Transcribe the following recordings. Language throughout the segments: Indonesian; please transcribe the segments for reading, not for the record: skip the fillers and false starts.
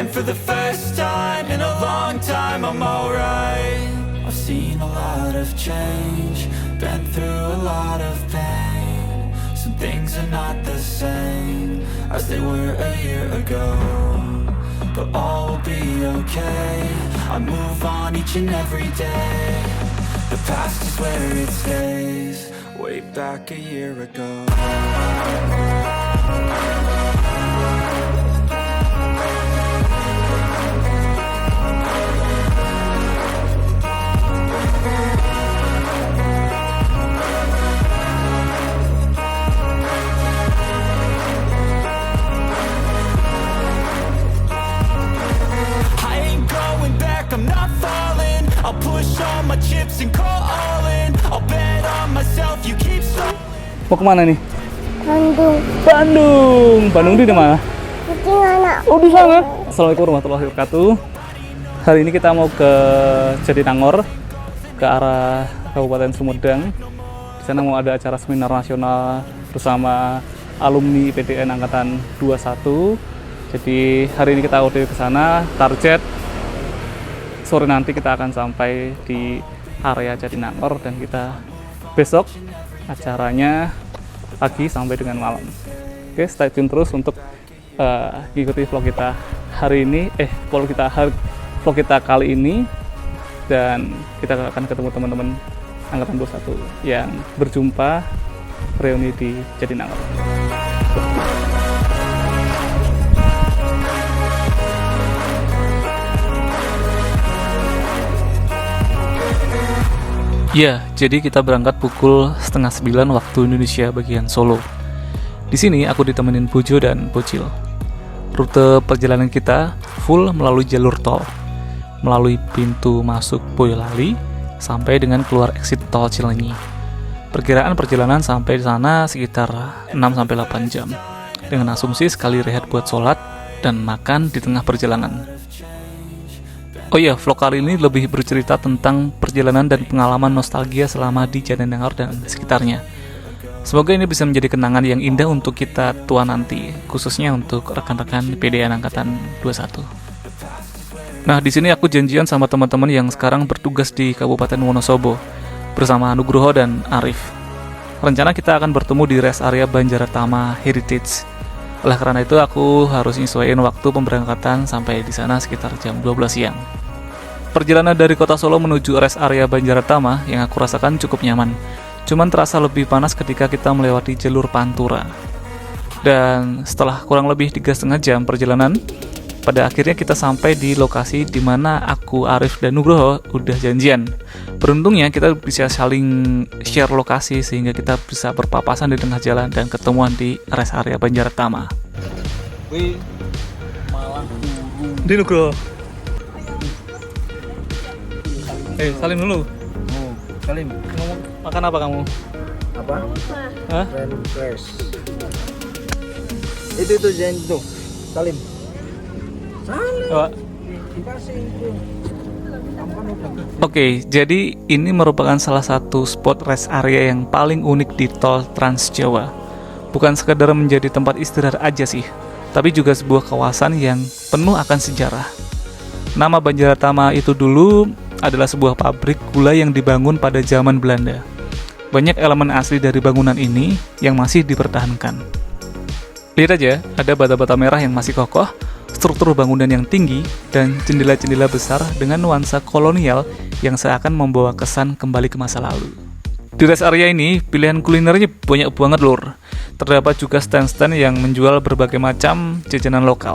And for the first time in a long time, I'm alright. I've seen a lot of change, been through a lot of pain. Some things are not the same as they were a year ago, but all will be okay. I move on each and every day. The past is where it stays, way back a year ago. I'm not falling. I'll push all my chips and call all in. I'll bet on myself. You keep stalling. Mau kemana nih? Bandung. Bandung. Bandung di mana? Di mana? Oh, di sana. Assalamualaikum warahmatullahi wabarakatuh. Hari ini kita mau ke Jatinangor, ke arah Kabupaten Sumedang. Di sana mau ada acara seminar nasional bersama alumni IPDN angkatan 21. Jadi hari ini kita OTW ke sana. Target sore nanti kita akan sampai di area Jatinangor dan kita besok acaranya pagi sampai dengan malam. Oke, stay tune terus untuk ikuti vlog kita hari ini, vlog kita kali ini, dan kita akan ketemu teman-teman angkatan 21 yang berjumpa reuni di Jatinangor. Ya, jadi kita berangkat pukul 8:30 waktu Indonesia bagian Solo. Di sini aku ditemenin Bojo dan Bocil. Rute perjalanan kita full melalui jalur tol, melalui pintu masuk Boyolali sampai dengan keluar exit tol Cilenyi. Perkiraan perjalanan sampai di sana sekitar 6-8 jam, dengan asumsi sekali rehat buat sholat dan makan di tengah perjalanan. Oh iya, vlog kali ini lebih bercerita tentang perjalanan dan pengalaman nostalgia selama di Jatinangor dan sekitarnya. Semoga ini bisa menjadi kenangan yang indah untuk kita tua nanti, khususnya untuk rekan-rekan PDN Angkatan 21. Nah, di sini aku janjian sama teman-teman yang sekarang bertugas di Kabupaten Wonosobo bersama Nugroho dan Arif. Rencana kita akan bertemu di rest area Banjaratama Heritage. Oleh karena itu, aku harus nyesuaiin waktu pemberangkatan sampai di sana sekitar jam 12 siang. Perjalanan dari kota Solo menuju rest area Banjaratama yang aku rasakan cukup nyaman. Cuman terasa lebih panas ketika kita melewati jalur Pantura. Dan setelah kurang lebih 3,5 jam perjalanan, pada akhirnya kita sampai di lokasi di mana aku, Arif, dan Nugroho udah janjian. Beruntungnya kita bisa saling share lokasi sehingga kita bisa berpapasan di tengah jalan dan ketemuan di rest area Banjaratama. Wih, malah Di Nugroho. Salim dulu. Salim. Ngomong, makan apa kamu? Apa? Hah? Fresh. Itu Zen tuh. Salim. Coba. Dikasih itu. Oke, jadi ini merupakan salah satu spot rest area yang paling unik di tol Trans Jawa. Bukan sekedar menjadi tempat istirahat aja sih, tapi juga sebuah kawasan yang penuh akan sejarah. Nama Banjaratama itu dulu adalah sebuah pabrik gula yang dibangun pada zaman Belanda. Banyak elemen asli dari bangunan ini yang masih dipertahankan. Lihat aja, ada bata-bata merah yang masih kokoh, struktur bangunan yang tinggi, dan jendela-jendela besar dengan nuansa kolonial yang seakan membawa kesan kembali ke masa lalu. Di rest area ini, pilihan kulinernya banyak banget lur. Terdapat juga stand-stand yang menjual berbagai macam jajanan lokal.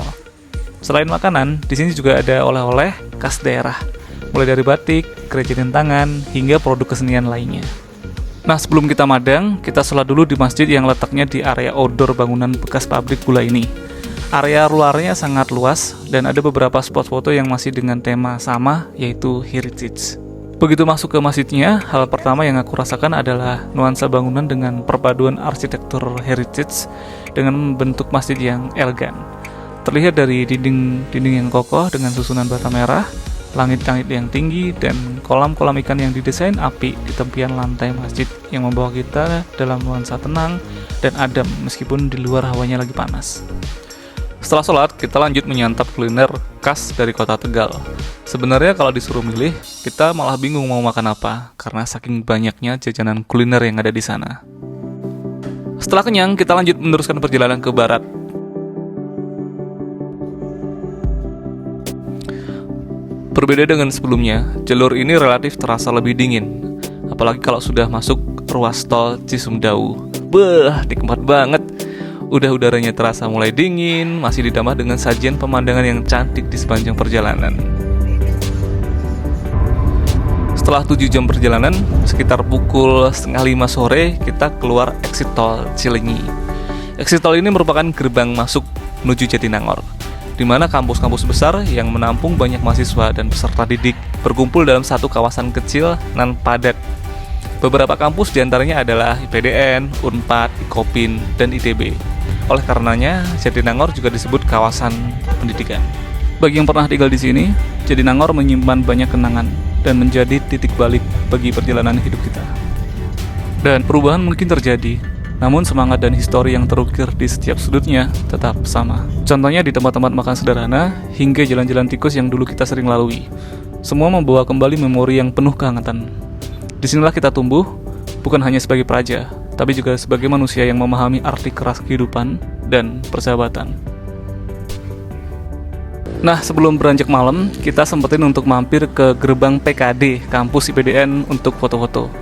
Selain makanan, di sini juga ada oleh-oleh khas daerah, mulai dari batik, kerajinan tangan, hingga produk kesenian lainnya. Nah, sebelum kita madang, kita sholat dulu di masjid yang letaknya di area outdoor bangunan bekas pabrik gula ini. Area luarnya sangat luas, dan ada beberapa spot foto yang masih dengan tema sama, yaitu heritage. Begitu masuk ke masjidnya, hal pertama yang aku rasakan adalah nuansa bangunan dengan perpaduan arsitektur heritage dengan bentuk masjid yang elegan. Terlihat dari dinding yang kokoh dengan susunan bata merah, langit-langit yang tinggi, dan kolam-kolam ikan yang didesain apik di tepian lantai masjid yang membawa kita dalam nuansa tenang dan adem meskipun di luar hawanya lagi panas. Setelah sholat, kita lanjut menyantap kuliner khas dari kota Tegal. Sebenarnya kalau disuruh milih, kita malah bingung mau makan apa, karena saking banyaknya jajanan kuliner yang ada di sana. Setelah kenyang, kita lanjut meneruskan perjalanan ke barat. Berbeda dengan sebelumnya, jalur ini relatif terasa lebih dingin, apalagi kalau sudah masuk ruas tol Cisumdawu. Nikmat banget. Udah udaranya terasa mulai dingin, masih ditambah dengan sajian pemandangan yang cantik di sepanjang perjalanan. Setelah 7 jam perjalanan, sekitar pukul 4:30 sore, kita keluar exit tol Cilenyi. Exit tol ini merupakan gerbang masuk menuju Jatinangor, di mana kampus-kampus besar yang menampung banyak mahasiswa dan peserta didik berkumpul dalam satu kawasan kecil nan padat. Beberapa kampus diantaranya adalah IPDN, Unpad, Ikopin, dan ITB. Oleh karenanya, Jatinangor juga disebut kawasan pendidikan. Bagi yang pernah tinggal di sini, Jatinangor menyimpan banyak kenangan dan menjadi titik balik bagi perjalanan hidup kita. Dan perubahan mungkin terjadi, namun semangat dan histori yang terukir di setiap sudutnya tetap sama. Contohnya di tempat-tempat makan sederhana hingga jalan-jalan tikus yang dulu kita sering lalui. Semua membawa kembali memori yang penuh kehangatan. Disinilah kita tumbuh, bukan hanya sebagai praja, tapi juga sebagai manusia yang memahami arti keras kehidupan dan persahabatan. Nah, sebelum beranjak malam, kita sempetin untuk mampir ke gerbang PKD, kampus IPDN untuk foto-foto.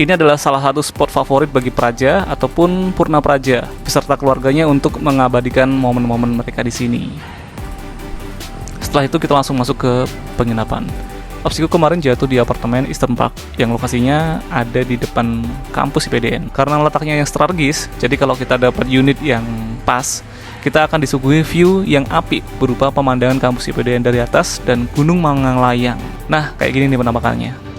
Ini adalah salah satu spot favorit bagi praja ataupun purna praja beserta keluarganya untuk mengabadikan momen-momen mereka di sini. Setelah itu kita langsung masuk ke penginapan. Opsiku kemarin jatuh di apartemen Eastern Park yang lokasinya ada di depan kampus IPDN. Karena letaknya yang strategis, jadi kalau kita dapat unit yang pas, kita akan disuguhi view yang apik berupa pemandangan kampus IPDN dari atas dan Gunung Manganglayang. Nah, kayak gini nih penampakannya.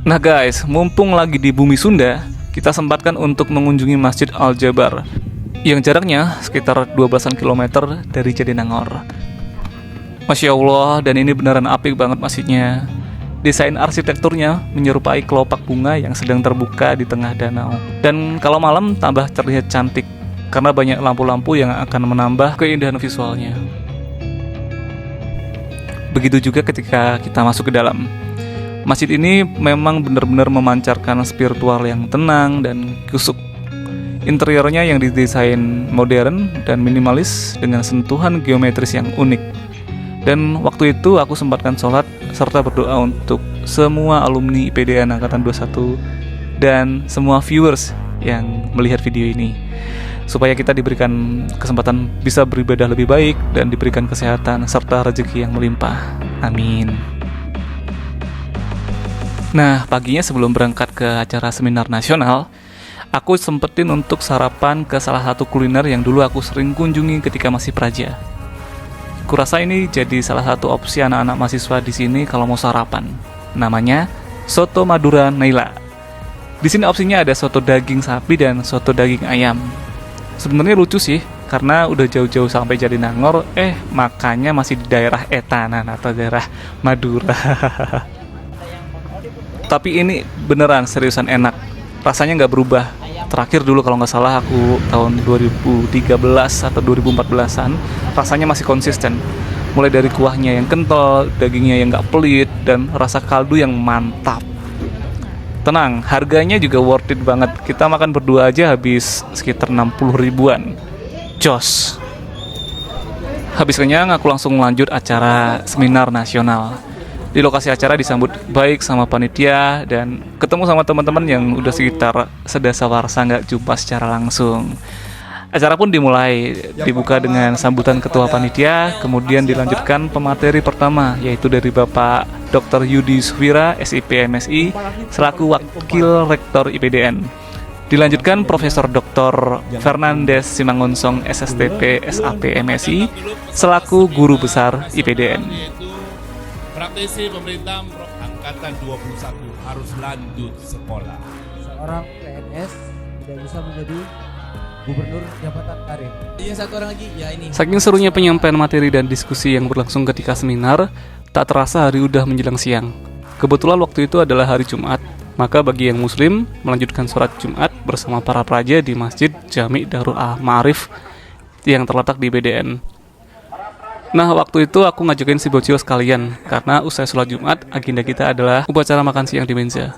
Nah guys, mumpung lagi di bumi Sunda, kita sempatkan untuk mengunjungi Masjid Al-Jabar yang jaraknya sekitar 12 kilometer dari Jatinangor. Masya Allah, dan ini beneran apik banget masjidnya. Desain arsitekturnya menyerupai kelopak bunga yang sedang terbuka di tengah danau. Dan kalau malam tambah terlihat cantik karena banyak lampu-lampu yang akan menambah keindahan visualnya. Begitu juga ketika kita masuk ke dalam. Masjid ini memang benar-benar memancarkan spiritual yang tenang dan kusuk. Interiornya yang didesain modern dan minimalis dengan sentuhan geometris yang unik. Dan waktu itu aku sempatkan sholat serta berdoa untuk semua alumni IPDN Angkatan 21 dan semua viewers yang melihat video ini, supaya kita diberikan kesempatan bisa beribadah lebih baik dan diberikan kesehatan serta rezeki yang melimpah. Amin. Nah, paginya sebelum berangkat ke acara seminar nasional, aku sempetin untuk sarapan ke salah satu kuliner yang dulu aku sering kunjungi ketika masih praja. Kurasa ini jadi salah satu opsi anak-anak mahasiswa di sini kalau mau sarapan. Namanya Soto Madura Naila. Di sini opsinya ada soto daging sapi dan soto daging ayam. Sebenarnya lucu sih, karena udah jauh-jauh sampai Jatinangor, makannya masih di daerah Etanan atau daerah Madura. Tapi ini beneran seriusan enak. Rasanya nggak berubah. Terakhir dulu kalau nggak salah aku tahun 2013 atau 2014an, rasanya masih konsisten. Mulai dari kuahnya yang kental, dagingnya yang nggak pelit, dan rasa kaldu yang mantap. Tenang, harganya juga worth it banget. Kita makan berdua aja habis sekitar 60 ribuan. Jos. Habis kenyang, aku langsung lanjut acara seminar nasional. Di lokasi acara disambut baik sama panitia dan ketemu sama teman-teman yang udah sekitar sedasawarsa nggak jumpa secara langsung. Acara pun dimulai, dibuka dengan sambutan ketua panitia, kemudian dilanjutkan pemateri pertama, yaitu dari Bapak Dr. Yudi Suwira, SIP MSI, selaku Wakil Rektor IPDN. Dilanjutkan Profesor Dr. Fernandes Simangunsong, SSTP SAP MSI, selaku Guru Besar IPDN. Praktisi pemerintah Angkatan 21 harus lanjut sekolah. Seorang PNS tidak bisa menjadi gubernur jabatan karir. Yang satu orang lagi, ya ini. Saking serunya penyampaian materi dan diskusi yang berlangsung ketika seminar, Tak terasa hari udah menjelang siang. Kebetulan waktu itu adalah hari Jumat, maka bagi yang muslim melanjutkan sholat Jumat bersama para praja di Masjid Jami' Darul Ma'arif yang terletak di BDN. Nah, waktu itu aku ngajakin si bocil sekalian, karena usai sholat Jumat, agenda kita adalah upacara makan siang di menza.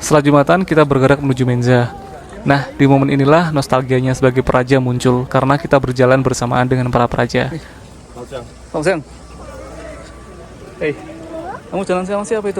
Setelah Jumatan, kita bergerak menuju menza. Nah, di momen inilah nostalgianya sebagai praja muncul, karena kita berjalan bersamaan dengan para praja. Selamat siang. Hei, kamu jalan sama siapa itu?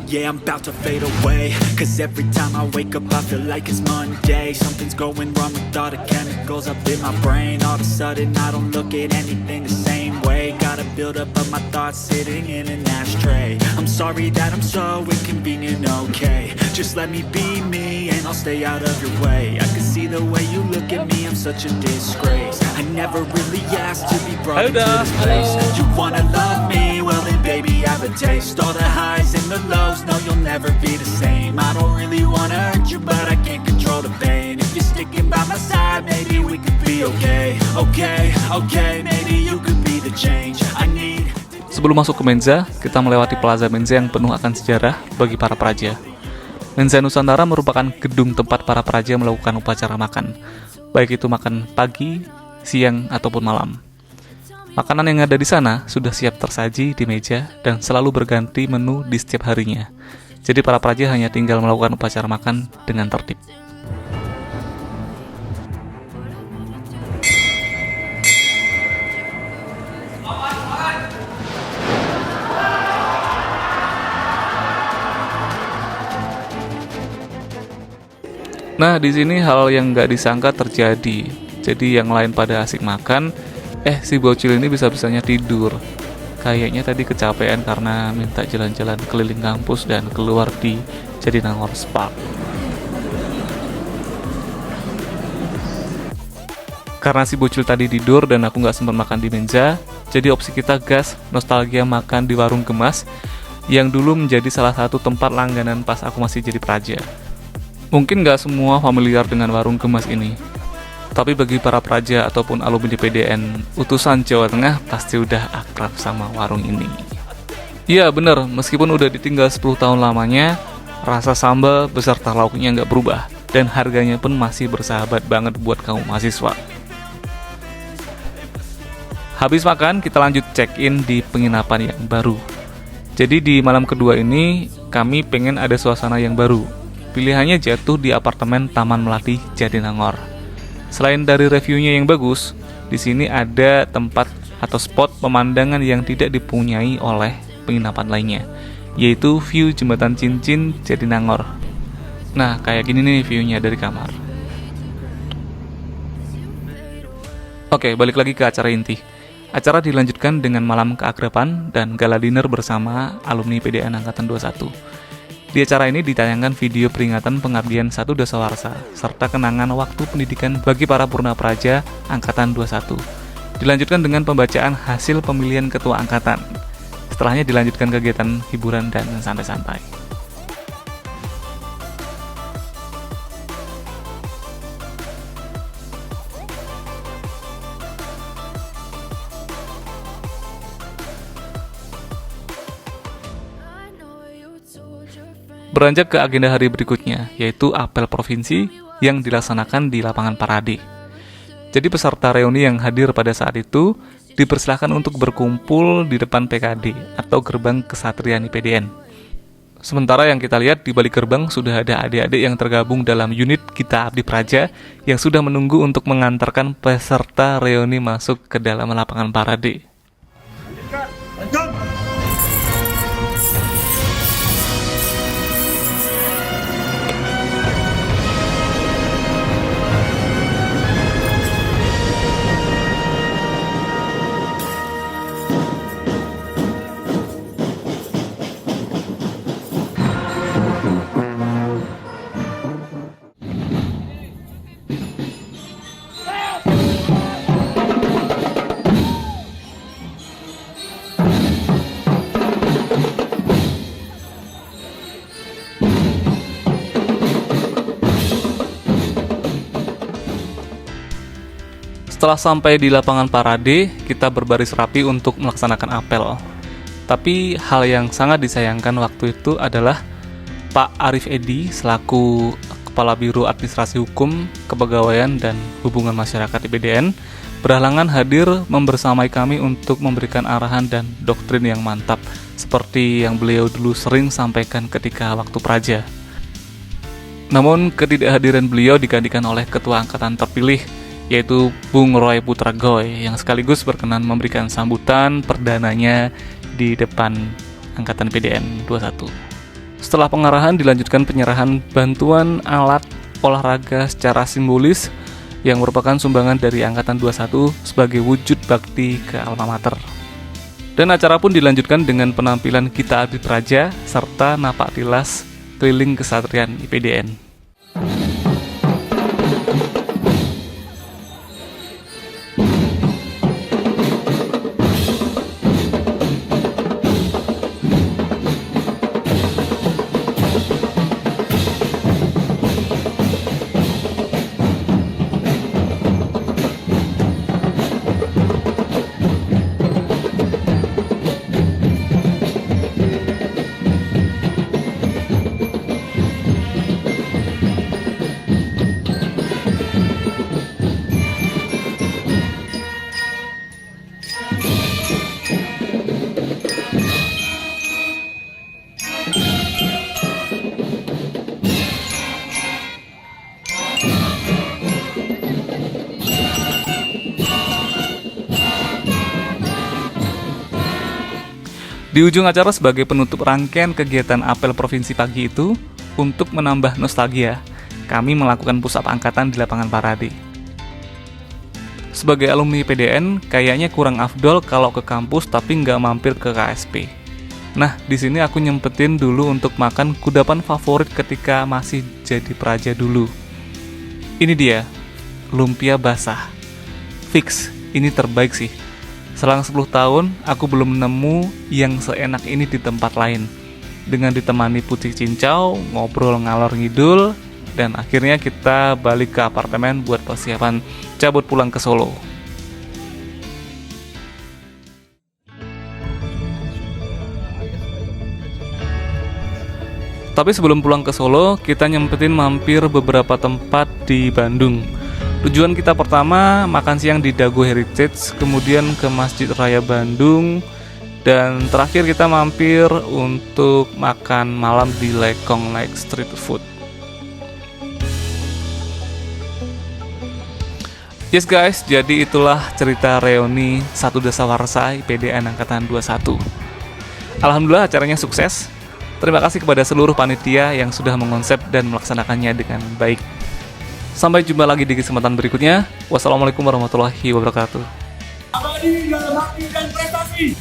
Yeah, I'm about to fade away, cause every time I wake up I feel like it's Monday. Something's going wrong with all the chemicals up in my brain. All of a sudden I don't look at anything the same way. Gotta build up of my thoughts sitting in an ashtray. I'm sorry that I'm so inconvenient, okay. Just let me be me and I'll stay out of your way. I can see the way you look at me, I'm such a disgrace. I never really asked to be brought into this place. You wanna love me? Well then baby I have a taste. All the highs and the lows, no you'll never be the same. I don't really wanna hurt you but I can't control the pain. If you're sticking by my side, maybe we could be okay. Okay, maybe you could be the change I need. Sebelum masuk ke menza, kita melewati plaza menza yang penuh akan sejarah bagi para praja. Menza Nusantara merupakan gedung tempat para praja melakukan upacara makan, baik itu makan pagi, siang, ataupun malam. Makanan yang ada di sana sudah siap tersaji di meja dan selalu berganti menu di setiap harinya. Jadi para praja hanya tinggal melakukan upacara makan dengan tertib. Nah, di sini hal yang nggak disangka terjadi. Jadi yang lain pada asik makan, si bocil ini bisa-bisanya tidur. Kayaknya tadi kecapean karena minta jalan-jalan keliling kampus dan keluar di Jatinangor Spark. Karena si bocil tadi tidur dan aku nggak sempat makan di menza, jadi opsi kita gas nostalgia makan di warung Gemas yang dulu menjadi salah satu tempat langganan pas aku masih jadi praja. Mungkin nggak semua familiar dengan warung Gemas ini, tapi bagi para praja ataupun alumni PDN utusan Jawa Tengah pasti udah akrab sama warung ini. Iya bener, meskipun udah ditinggal 10 tahun lamanya, rasa sambal beserta lauknya nggak berubah, dan harganya pun masih bersahabat banget buat kaum mahasiswa. Habis makan, kita lanjut check-in di penginapan yang baru. Jadi di malam kedua ini, kami pengen ada suasana yang baru. Pilihannya jatuh di apartemen Taman Melati Jatinangor. Selain dari reviewnya yang bagus, di sini ada tempat atau spot pemandangan yang tidak dipunyai oleh penginapan lainnya, yaitu view Jembatan Cincin Jatinangor. Nah, kayak gini nih viewnya dari kamar. Oke, balik lagi ke acara inti. Acara dilanjutkan dengan malam keakraban dan gala dinner bersama alumni PDN Angkatan 21. Di acara ini ditayangkan video peringatan pengabdian 1 dasawarsa serta kenangan waktu pendidikan bagi para purna praja Angkatan 21. Dilanjutkan dengan pembacaan hasil pemilihan ketua angkatan. Setelahnya dilanjutkan kegiatan hiburan dan santai-santai. Beranjak ke agenda hari berikutnya, yaitu apel provinsi yang dilaksanakan di lapangan parade. Jadi peserta reuni yang hadir pada saat itu dipersilahkan untuk berkumpul di depan PKD atau gerbang kesatrian IPDN. Sementara yang kita lihat di balik gerbang sudah ada adik-adik yang tergabung dalam unit Kita Abdi Praja yang sudah menunggu untuk mengantarkan peserta reuni masuk ke dalam lapangan parade. Setelah sampai di lapangan parade, kita berbaris rapi untuk melaksanakan apel. Tapi hal yang sangat disayangkan waktu itu adalah Pak Arif Edi selaku Kepala Biro Administrasi Hukum, Kepegawaian dan Hubungan Masyarakat IPDN berhalangan hadir membersamai kami untuk memberikan arahan dan doktrin yang mantap seperti yang beliau dulu sering sampaikan ketika waktu praja. Namun ketidakhadiran beliau digantikan oleh Ketua Angkatan terpilih, yaitu Bung Roy Putragoy, yang sekaligus berkenan memberikan sambutan perdananya di depan Angkatan PDN 21. Setelah pengarahan dilanjutkan penyerahan bantuan alat olahraga secara simbolis yang merupakan sumbangan dari Angkatan 21 sebagai wujud bakti ke alma mater. Dan acara pun dilanjutkan dengan penampilan Gita Abdi Praja serta napak tilas keliling kesatrian IPDN. Di ujung acara sebagai penutup rangkaian kegiatan apel provinsi pagi itu, untuk menambah nostalgia, kami melakukan push up angkatan di lapangan parade. Sebagai alumni PDN, kayaknya kurang afdol kalau ke kampus tapi nggak mampir ke KSP. Nah, di sini aku nyempetin dulu untuk makan kudapan favorit ketika masih jadi praja dulu. Ini dia, lumpia basah. Fix, ini terbaik sih. Selang 10 tahun, aku belum nemu yang seenak ini di tempat lain. Dengan ditemani putih cincau, ngobrol ngalor ngidul, dan akhirnya kita balik ke apartemen buat persiapan cabut pulang ke Solo. Tapi sebelum pulang ke Solo, kita nyempetin mampir beberapa tempat di Bandung. Tujuan kita pertama makan siang di Dago Heritage, kemudian ke Masjid Raya Bandung, dan terakhir kita mampir untuk makan malam di Lekong Lake Street Food. Yes guys, jadi itulah cerita reuni Satu Dasawarsa IPDN Angkatan 21. Alhamdulillah acaranya sukses. Terima kasih kepada seluruh panitia yang sudah mengonsep dan melaksanakannya dengan baik. Sampai jumpa lagi di kesempatan berikutnya. Wassalamualaikum warahmatullahi wabarakatuh. Abadi dalam hati dan prestasi.